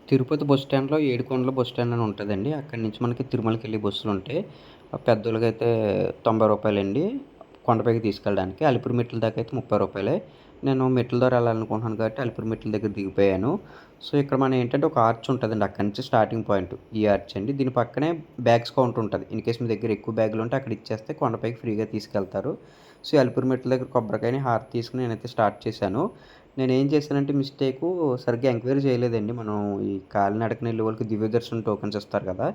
Tirupati bus స్టాండ్‌లో ఏడుకొండల bus stand అని ఉంటదండి. అక్కడి నుంచి మనకి తిరుమలకెళ్ళే బస్సులుంటాయి. పెద్దోళ్ళకైతే రూ. 90 కొండపైకి తీసుకెళ్ళడానికి. అలిపిరి మెట్ల దాకా అయితే రూ. 30. నేను మెట్ల ద్వారా ఎళ్ళాలనుకుంటున్నాను కాబట్టి అలిపిరి మెట్ల దగ్గర దిగిపోయాను. సో, ఇక్కడ మనం ఏంటంటే ఒక ఆర్చ్ ఉంటదండి. అక్కడి నుంచి స్టార్టింగ్ పాయింట్ ఈ ఆర్చ్ అండి. దీని పక్కనే బ్యాగ్స్ కౌంటర్ ఉంటది. ఇన్‌కేస్ మీ దగ్గర ఎక్కువ బ్యాగులుంటే అక్కడ ఇచ్చేస్తే కొండపైకి ఫ్రీగా తీసుకెళ్తారు. సో, ఈ అలిపిరి మెట్ల దగ్గర కొబ్బరికాయని, హారతి తీసుకొని నేనైతే స్టార్ట్ చేశాను. నేనేం చేశానంటే మిస్టేకు సరిగ్గా ఎంక్వైరీ చేయలేదండి. మనం ఈ కాలినడకన ఎళ్ళేవాళ్ళకి దివ్య దర్శనం టోకెన్స్ ఇస్తారు కదా!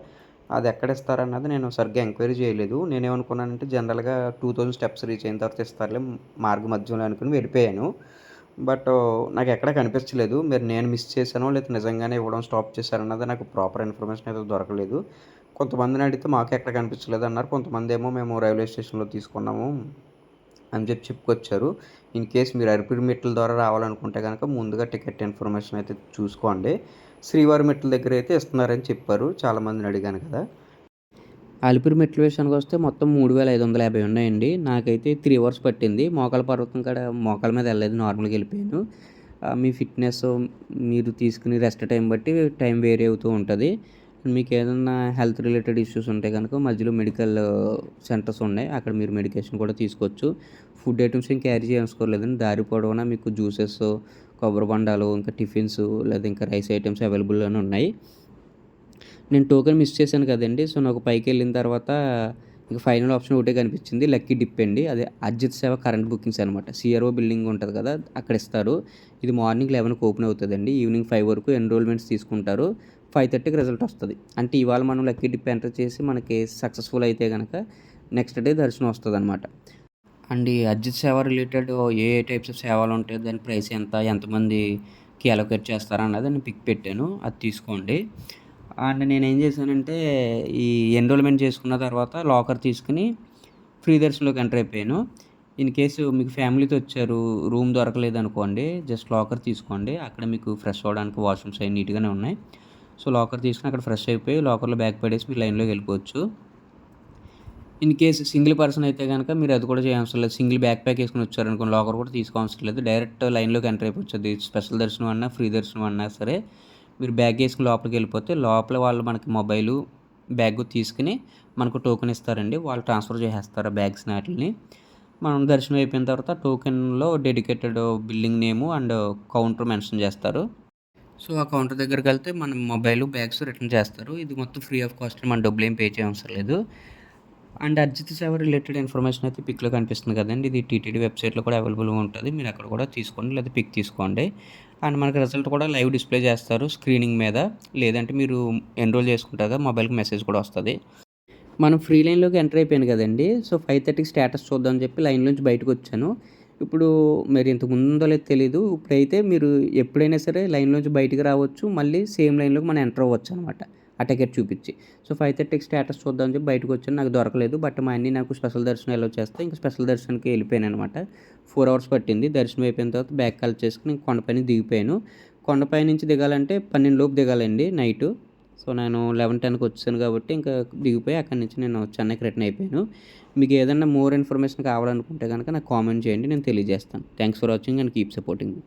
అది ఎక్కడ ఇస్తారన్నది నేను సరిగ్గా ఎంక్వైరీ చేయలేదు. నేనేమనుకున్నానంటే జనరల్‌గా 2000 స్టెప్స్ రీచ్ అయిన తర్వాత ఇస్తారులే మార్గ మధ్యంలో అనుకుని వెళ్ళిపోయాను. బట్ నాకెక్కడ కనిపించలేదు. మరి నేను మిస్ చేశానో లేతే నిజంగానే ఇవ్వడం స్టాప్ చేశారన్నది నాకు ప్రాపర్ ఇన్ఫర్మేషన్ అయితే దొరకలేదు. కొంతమందిని అడిగితే మాకు ఎక్కడ కనిపించలేదన్నారు. కొంతమందేమో మేము రైల్వే స్టేషన్‌లో తీసుకున్నాము అని చెప్పుకొచ్చారు. ఇన్ కేస్ మీరు అలిపిరి మెట్ల ద్వారా రావాలనుకుంటే గనక ముందుగా టికెట్ ఇన్ఫర్మేషన్ అయితే చూసుకోండి. శ్రీవారి మెట్ల దగ్గరైతే ఇస్తున్నారని చెప్పారు. చాలామందిని అడిగాను కదా! అలిపిరి మెట్ల విషయానికొస్తే మొత్తం 3550 ఉన్నాయండి. నాకైతే 3 అవర్స్ పట్టింది. మోకాళ్ళ పర్వతం కాడ మోకాళ్ళ మీద ఎళ్ళలేదు. నార్మల్‌గా ఎళ్ళిపోయాను. మీ ఫిట్‌నెస్ మీరు తీసుకునే రెస్ట్ టైం బట్టి టైం వేరీ అవుతూ ఉంటది. మీకేదన్నా హెల్త్ రిలేటెడ్ ఇష్యూస్ ఉంటే గనుక మధ్యలో మెడికల్ సెంటర్స్ ఉన్నాయి. అక్కడ మీరు మెడికేషన్ కూడా తీసుకోవచ్చు. ఫుడ్ ఐటెమ్స్ ఏం క్యారీ చేసుకోలేదండి. దారి పొడవునా మీకు జ్యూసెస్, కొబ్బరి బొండాలు, ఇంకా టిఫిన్స్ లేదా ఇంకా రైస్ ఐటెమ్స్ అవైలబుల్‌లోనే ఉన్నాయి. నేను టోకెన్ మిస్ చేశాను కదండీ! సో, నాకు పైకెళ్ళిన తర్వాత ఇంక ఫైనల్ ఆప్షన్ ఒకటే కనిపించింది. లక్కీ డిప్ అండి. అదే అజిత్ సేవ కరెంట్ బుకింగ్స్ అనమాట. సీఆర్ఓ బిల్డింగ్ ఉంటది కదా! అక్కడ ఇస్తారు. ఇది మార్నింగ్ 11కి ఓపెన్ అవుతదండి. ఈవినింగ్ 5 వరకు ఎన్రోల్మెంట్స్ తీసుకుంటారు. 5:30కి రిజల్ట్ వస్తది. అంటే ఇవాళ మనం లక్కీ డిప్ ఎంటర్ చేసి మనకి సక్సెస్‌ఫుల్ అయితే గనక నెక్స్ట్ డే దర్శనం వస్తదనమాట. అండ్ ఈ అజిత్ సేవ రిలేటెడ్ ఏ ఏ టైప్స్ ఆఫ్ సేవలుంటాయి? దాని ప్రైస్ ఎంత? ఎంతమందికి అలొకేట్ చేస్తారన్నది నేను పిక్ పెట్టాను. అది తీసుకోండి. అండ్ నేనేం చేశానంటే, ఈ ఎన్రోల్‌మెంట్ చేసుకున్న తర్వాత లాకర్ తీసుకొని ఫ్రీ దర్శనంలోకి ఎంటర్ అయిపోయాను. ఇన్ కేసు మీకు ఫ్యామిలీతో వచ్చారు, రూమ్ దొరకలేదనుకోండి, జస్ట్ లాకర్ తీసుకోండి. అక్కడ మీకు ఫ్రెష్ అవ్వడానికి వాష్‌రూమ్స్ అయి నీట్‌గానే ఉన్నాయి. సో, లాకర్ తీసుకొని అక్కడ ఫ్రెష్ అయిపోయి లాకర్‌లో బ్యాగ్ పడేసి మీరు లైన్‌లోకి వెళ్ళిపోవచ్చు. ఇన్ కేస్ సింగిల్ పర్సన్ అయితే గనక మీరు అది కూడా చేయవసరం లేదు. సింగిల్ బ్యాక్ ప్యాక్ ఏసుకొని వచ్చారనుకోండి, లాకర్ కూడా తీసుకోవసరం లేదు. డైరెక్ట్ లైన్‌లోకి ఎంటర్ అయిపోవచ్చు. అది స్పెషల్ దర్శనం అన్నా, ఫ్రీ దర్శనం అన్నా సరే, మీరు బ్యాగ్ ఏసుకొని లోపలికెళ్ళిపోతే, లోపల వాళ్ళు మనకి మొబైలు, బ్యాగు తీసుకొని మనకు టోకెన్ ఇస్తారండి. వాళ్ళు ట్రాన్స్‌ఫర్ చేసేస్తారు ఆ బ్యాగ్స్‌ని ఆటిల్ని. మనం దర్శనం అయిపోయిన తర్వాత టోకెన్‌లో dedicated billing name and counter mention చేస్తారు. సో, ఆ కౌంటర్ దగ్గరికెళ్తే మన మొబైలు, బ్యాగ్స్ రిటర్న్ చేస్తారు. ఇది మొత్తం ఫ్రీ ఆఫ్ కాస్ట్. మనం డబ్బులేం పే చేయవసరం లేదు. అండ్ అర్జిత సేవ రిలేటెడ్ ఇన్ఫర్మేషన్ అయితే పిక్‌లో కనిపిస్తుంది కదండీ! ఇది టీటీడీ వెబ్‌సైట్‌లో కూడా అవైలబుల్‌గా ఉంటది. మీరు అక్కడ కూడా తీసుకోండి లేదా పిక్ తీసుకోండి. అండ్ మనకి రిజల్ట్ కూడా లైవ్ డిస్‌ప్లే చేస్తారు స్క్రీనింగ్ మీద. లేదంటే మీరు ఎన్రోల్ చేసుకుంటారు కదా! మొబైల్‌కి మెసేజ్ కూడా వస్తది. మనం ఫ్రీ లైన్‌లోకి ఎంటర్ అయిపోయాను కదండీ! సో, 5:30కి స్టేటస్ చూద్దాం అని చెప్పి లైన్‌లోంచి బయటకొచ్చాను. ఇప్పుడు మరి ఇంతకుముందు ఉందో లేదో తెలీదు. ఇప్పుడైతే మీరు ఎప్పుడైనా సరే లైన్‌లోంచి బయటికి రావచ్చు. మళ్ళీ సేమ్ లైన్‌లోకి మనం ఎంటర్ అవ్వచ్చనమాట. ఆ టికెట్ చూపిచ్చి. సో, 5:30కి స్టేటస్ చూద్దాం అని చెప్పి బయటకొచ్చాను. నాకు దొరకలేదు. బట్ మా అన్నయ్య నాకు స్పెషల్ దర్శనం అలౌ చేస్తే ఇంక స్పెషల్ దర్శనానికి వెళ్ళిపోయాననమాట. 4 అవర్స్ పట్టింది. దర్శనం అయిపోయిన తర్వాత బ్యాగ్ కలెక్ట్ చేసుకొని కొండపైన దిగిపోయాను. కొండపై నుంచి దిగాలంటే 12 లోపు దిగాలండి నైటు. సో, నేను 11, 10కి వచ్చేసాను కాబట్టి ఇంకా దిగిపోయి అక్కడి నుంచి నేను చెన్నైకి రిటర్న్ అయిపోయాను. మీకు ఏదన్నా మోర్ ఇన్ఫర్మేషన్ కావాలనుకుంటే గనక నాకు కామెంట్ చేయండి. నేను తెలియజేస్తాను. Thanks for watching and keep supporting me.